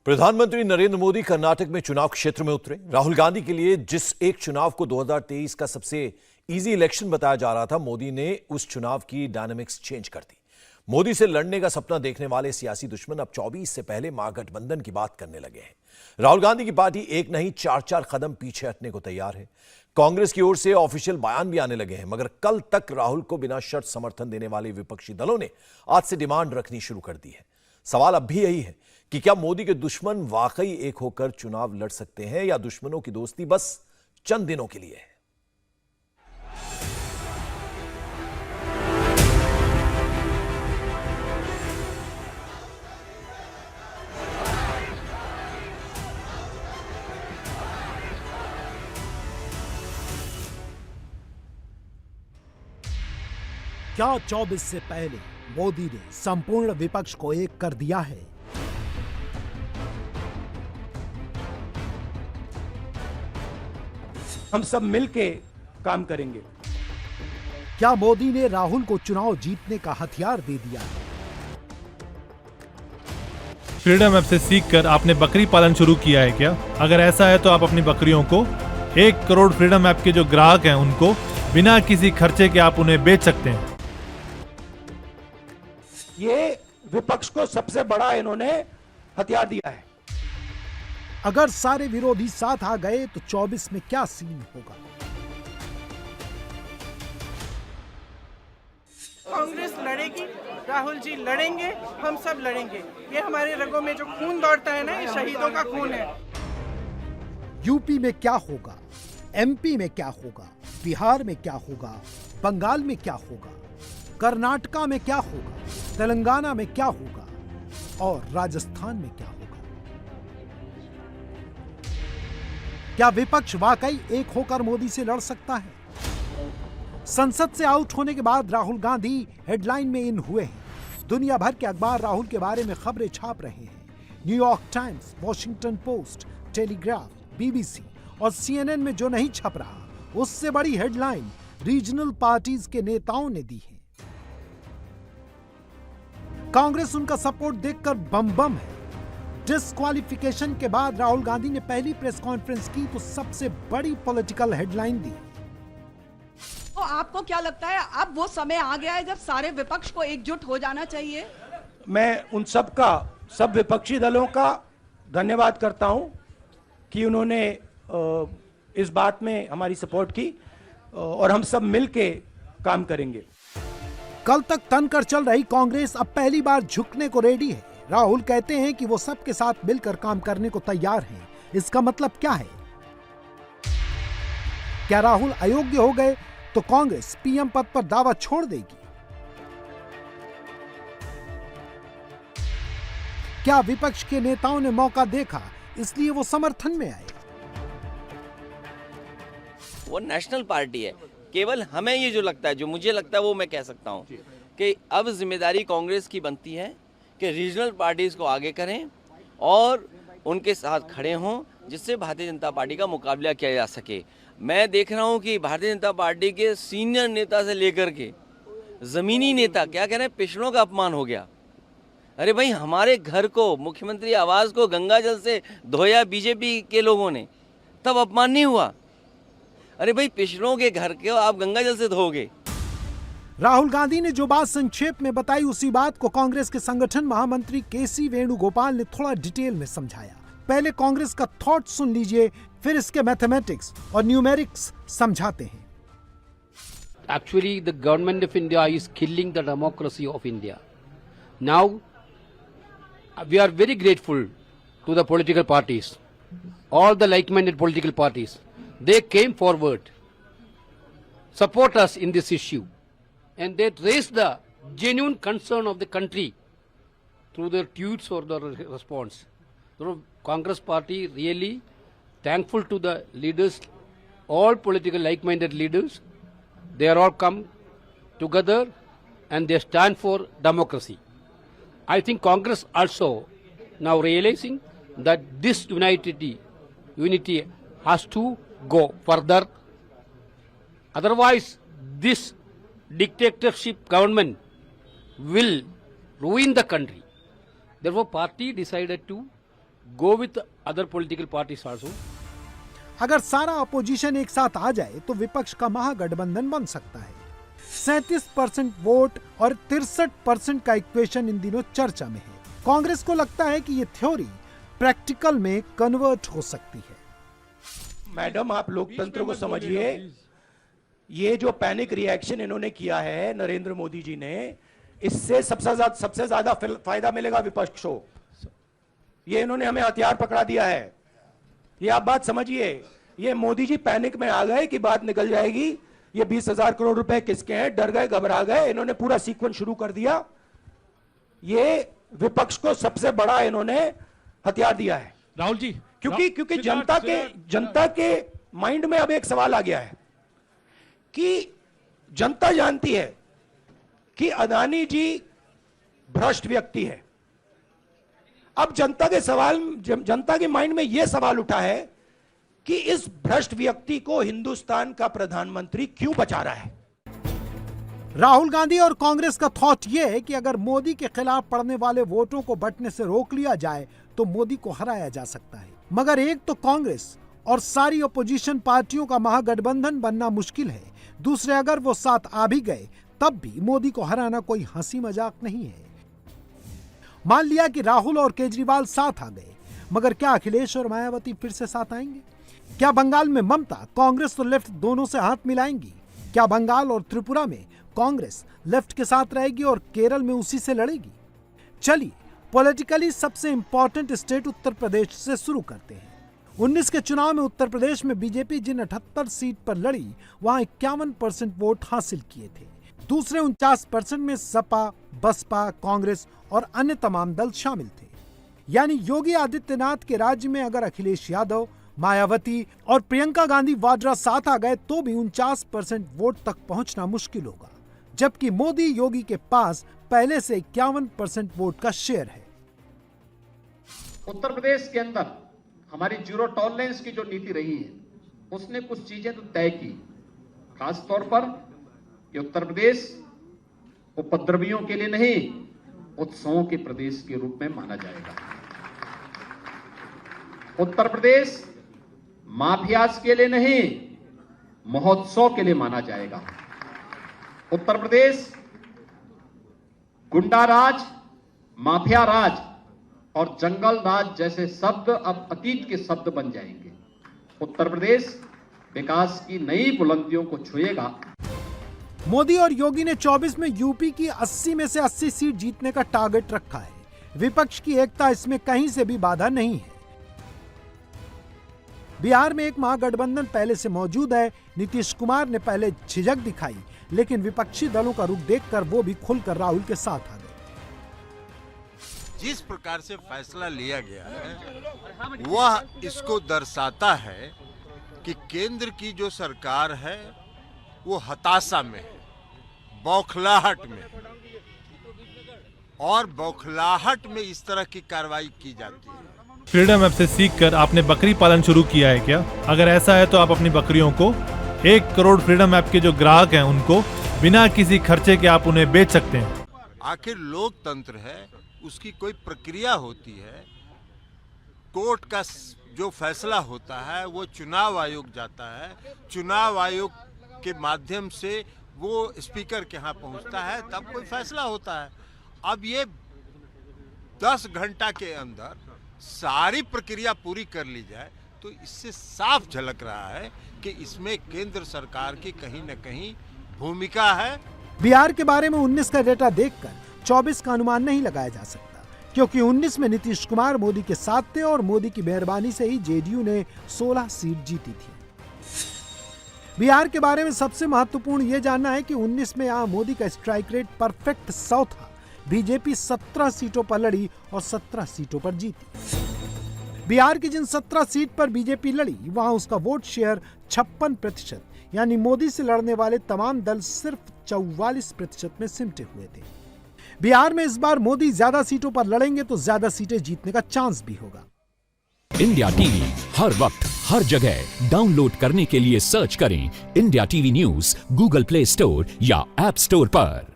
प्रधानमंत्री नरेंद्र मोदी कर्नाटक में चुनाव क्षेत्र में उतरे। राहुल गांधी के लिए जिस एक चुनाव को 2023 का सबसे इजी इलेक्शन बताया जा रहा था, मोदी ने उस चुनाव की डायनामिक्स चेंज कर दी। मोदी से लड़ने का सपना देखने वाले सियासी दुश्मन अब 24 से पहले महागठबंधन की बात करने लगे हैं। राहुल गांधी की पार्टी एक नहीं 4-4 कदम पीछे हटने को तैयार है। कांग्रेस की ओर से ऑफिशियल बयान भी आने लगे हैं, मगर कल तक राहुल को बिना शर्त समर्थन देने वाले विपक्षी दलों ने आज से डिमांड रखनी शुरू कर दी है। सवाल अब भी यही है कि क्या मोदी के दुश्मन वाकई एक होकर चुनाव लड़ सकते हैं या दुश्मनों की दोस्ती बस चंद दिनों के लिए है। क्या 24 से पहले मोदी ने संपूर्ण विपक्ष को एक कर दिया है? हम सब मिलके काम करेंगे। क्या मोदी ने राहुल को चुनाव जीतने का हथियार दे दिया है? फ्रीडम ऐप से सीखकर आपने बकरी पालन शुरू किया है क्या? अगर ऐसा है तो आप अपनी बकरियों को 1 करोड़ फ्रीडम ऐप के जो ग्राहक हैं उनको बिना किसी खर्चे के आप उन्हें बेच सकते हैं। ये विपक्ष को सबसे बड़ा इन्होंने हथियार दिया है। अगर सारे विरोधी साथ आ गए तो 24 में क्या सीन होगा? कांग्रेस लड़ेगी, राहुल जी लड़ेंगे, हम सब लड़ेंगे। ये हमारे रगों में जो खून दौड़ता है ना, ये शहीदों का खून है। यूपी में क्या होगा, एमपी में क्या होगा, बिहार में क्या होगा, बंगाल में क्या होगा, कर्नाटका में क्या होगा, तेलंगाना में क्या होगा और राजस्थान में क्या होगा? क्या विपक्ष वाकई एक होकर मोदी से लड़ सकता है? संसद से आउट होने के बाद राहुल गांधी हेडलाइन में इन हुए हैं। दुनिया भर के अखबार राहुल के बारे में खबरें छाप रहे हैं। New York times, Washington post, telegraph, BBC और सीएनएन में जो नहीं छप रहा, उससे बड़ी हेडलाइन रीजनल पार्टीज के नेताओं ने दी है। कांग्रेस उनका सपोर्ट देखकर बम बम है। डिस्क्वालिफिकेशन के बाद राहुल गांधी ने पहली प्रेस कॉन्फ्रेंस की तो सबसे बड़ी पॉलिटिकल हेडलाइन दी। तो आपको क्या लगता है अब वो समय आ गया है जब सारे विपक्ष को एकजुट हो जाना चाहिए? मैं उन सब विपक्षी दलों का धन्यवाद करता हूं कि उन्होंने इस बात में हमारी सपोर्ट की और हम सब मिलके काम करेंगे। कल तक तनकर चल रही कांग्रेस अब पहली बार झुकने को रेडी है। राहुल कहते हैं कि वो सबके साथ मिलकर काम करने को तैयार हैं। इसका मतलब क्या है? क्या राहुल अयोग्य हो गए तो कांग्रेस पीएम पद पर दावा छोड़ देगी? क्या विपक्ष के नेताओं ने मौका देखा इसलिए वो समर्थन में आए? वो नेशनल पार्टी है। केवल हमें ये जो लगता है, जो मुझे लगता है वो मैं कह सकता हूँ कि अब जिम्मेदारी कांग्रेस की बनती है कि रीजनल पार्टीज को आगे करें और उनके साथ खड़े हों, जिससे भारतीय जनता पार्टी का मुकाबला किया जा सके। मैं देख रहा हूँ कि भारतीय जनता पार्टी के सीनियर नेता से लेकर के ज़मीनी नेता क्या कह रहे हैं, पिछड़ों का अपमान हो गया। अरे भाई, हमारे घर को, मुख्यमंत्री आवास को गंगा जल से धोया बीजेपी के लोगों ने, तब अपमान नहीं हुआ? अरे भाई, पिछड़ों के घर के आप गंगा जल से धोगे। राहुल गांधी ने जो बात संक्षेप में बताई, उसी बात को कांग्रेस के संगठन महामंत्री केसी वेणुगोपाल ने थोड़ा डिटेल में समझाया। पहले कांग्रेस का थॉट सुन लीजिए, फिर इसके मैथमेटिक्स और न्यूमेरिक्स समझाते हैं। Actually, the government of India is killing the democracy of India. Now, we are very grateful to the political parties, all the like-minded political parties. They came forward, support us in this issue, and they raised the genuine concern of the country through their tweets or the response. So, Congress party really thankful to the leaders, all political like-minded leaders. They are all come together and they stand for democracy. I think Congress also now realizing that this unity has to go further. Otherwise, this dictatorship government will ruin the country. Therefore, party decided to go with other political parties also. अगर सारा opposition एक साथ आ जाए तो विपक्ष का महागठबंधन बन सकता है। 37% वोट और 63% का इक्वेशन इन दिनों चर्चा में है। कांग्रेस को लगता है कि ये थ्योरी प्रैक्टिकल में कन्वर्ट हो सकती है। मैडम, आप लोकतंत्र को समझिए। ये जो पैनिक रिएक्शन इन्होंने किया है नरेंद्र मोदी जी ने, इससे सबसे ज्यादा फायदा मिलेगा विपक्ष को। ये इन्होंने हमें हथियार पकड़ा दिया है। ये आप बात समझिए। ये मोदी जी पैनिक में आ गए कि बात निकल जाएगी, ये 20,000 करोड़ रुपए किसके हैं, डर गए, घबरा गए। इन्होंने पूरा सीक्वेंस शुरू कर दिया। ये विपक्ष को सबसे बड़ा इन्होंने हथियार दिया है राहुल जी, क्योंकि जनता के माइंड में अब एक सवाल आ गया है कि जनता जानती है कि अदानी जी भ्रष्ट व्यक्ति है। अब जनता के माइंड में यह सवाल उठा है कि इस भ्रष्ट व्यक्ति को हिंदुस्तान का प्रधानमंत्री क्यों बचा रहा है। राहुल गांधी और कांग्रेस का थॉट यह है कि अगर मोदी के खिलाफ पड़ने वाले वोटों को बंटने से रोक लिया जाए तो मोदी को हराया जा सकता है। मगर एक तो कांग्रेस और सारी अपोजिशन पार्टियों का महागठबंधन बनना मुश्किल है, दूसरे अगर वो साथ आ भी गए तब भी मोदी को हराना कोई हंसी मजाक नहीं है। मान लिया कि राहुल और केजरीवाल साथ आ गए, मगर क्या अखिलेश और मायावती फिर से साथ आएंगे? क्या बंगाल में ममता कांग्रेस और लेफ्ट दोनों से हाथ मिलाएंगी? क्या बंगाल और त्रिपुरा में कांग्रेस लेफ्ट के साथ रहेगी और केरल में उसी से लड़ेगी? चलिए पॉलिटिकली सबसे इंपॉर्टेंट स्टेट उत्तर प्रदेश से शुरू करते हैं। 19 के चुनाव में उत्तर प्रदेश में बीजेपी जिन 78 सीट पर लड़ी, वहां 51% वोट हासिल किए थे। दूसरे 49% में सपा, बसपा, कांग्रेस और अन्य तमाम दल शामिल थे। यानी योगी आदित्यनाथ के राज्य में अगर अखिलेश यादव, मायावती और प्रियंका गांधी वाड्रा साथ आ गए तो भी 49% वोट तक पहुंचना मुश्किल होगा, जबकि मोदी योगी के पास पहले से 51% वोट का शेयर है। उत्तर प्रदेश के अंदर हमारी जीरो टॉलरेंस की जो नीति रही है, उसने कुछ चीजें तो तय की। खास तौर पर ये उत्तर प्रदेश उपद्रवियों के लिए नहीं, उत्सवों के प्रदेश के रूप में माना जाएगा। उत्तर प्रदेश माफियाज के लिए नहीं, महोत्सव के लिए माना जाएगा। उत्तर प्रदेश गुंडा राज, माफिया राज और जंगल राज जैसे शब्द अब अतीत के शब्द बन जाएंगे। उत्तर प्रदेश विकास की नई बुलंदियों को छुएगा। मोदी और योगी ने 24 में यूपी की 80 में से 80 सीट जीतने का टारगेट रखा है। विपक्ष की एकता इसमें कहीं से भी बाधा नहीं है। बिहार में एक महागठबंधन पहले से मौजूद है। नीतीश कुमार ने पहले झिझक दिखाई, लेकिन विपक्षी दलों का रुख देखकर वो भी खुलकर राहुल के साथ आ गए। जिस प्रकार से फैसला लिया गया है वह इसको दर्शाता है कि केंद्र की जो सरकार है वो हताशा में है, बौखलाहट में है, और बौखलाहट में इस तरह की कार्रवाई की जाती है। फ्रीडम ऐप से सीखकर आपने बकरी पालन शुरू किया है क्या? अगर ऐसा है तो आप अपनी बकरियों को 1 करोड़ फ्रीडम ऐप के जो ग्राहक हैं उनको बिना किसी खर्चे के आप उन्हें बेच सकते हैं। आखिर लोकतंत्र है, उसकी कोई प्रक्रिया होती है। कोर्ट का जो फैसला होता है वो चुनाव आयोग जाता है, चुनाव आयोग के माध्यम से वो स्पीकर के यहाँ पहुँचता है, तब कोई फैसला होता है। अब ये 10 घंटा के अंदर सारी प्रक्रिया पूरी कर ली जाए तो इससे साफ झलक रहा है कि इसमें केंद्र सरकार की कहीं न कहीं भूमिका है। बिहार के बारे में 19 का डेटा देखकर 24 का अनुमान नहीं लगाया जा सकता, क्योंकि 19 में नीतीश कुमार मोदी के साथ थे और मोदी की मेहरबानी से ही जेडीयू ने 16 सीट जीती थी। बिहार के बारे में सबसे महत्वपूर्ण यह जानना है कि 19 में यहाँ मोदी का स्ट्राइक रेट परफेक्ट 100 था। बीजेपी 17 सीटों पर लड़ी और 17 सीटों पर जीती। बिहार की जिन 17 सीट पर बीजेपी लड़ी, वहां उसका वोट शेयर 56%, यानी मोदी से लड़ने वाले तमाम दल सिर्फ 44% में सिमटे हुए थे। बिहार में इस बार मोदी ज्यादा सीटों पर लड़ेंगे तो ज्यादा सीटें जीतने का चांस भी होगा। इंडिया टीवी हर वक्त हर जगह डाउनलोड करने के लिए सर्च करें India TV news Google play store या ऐप स्टोर पर।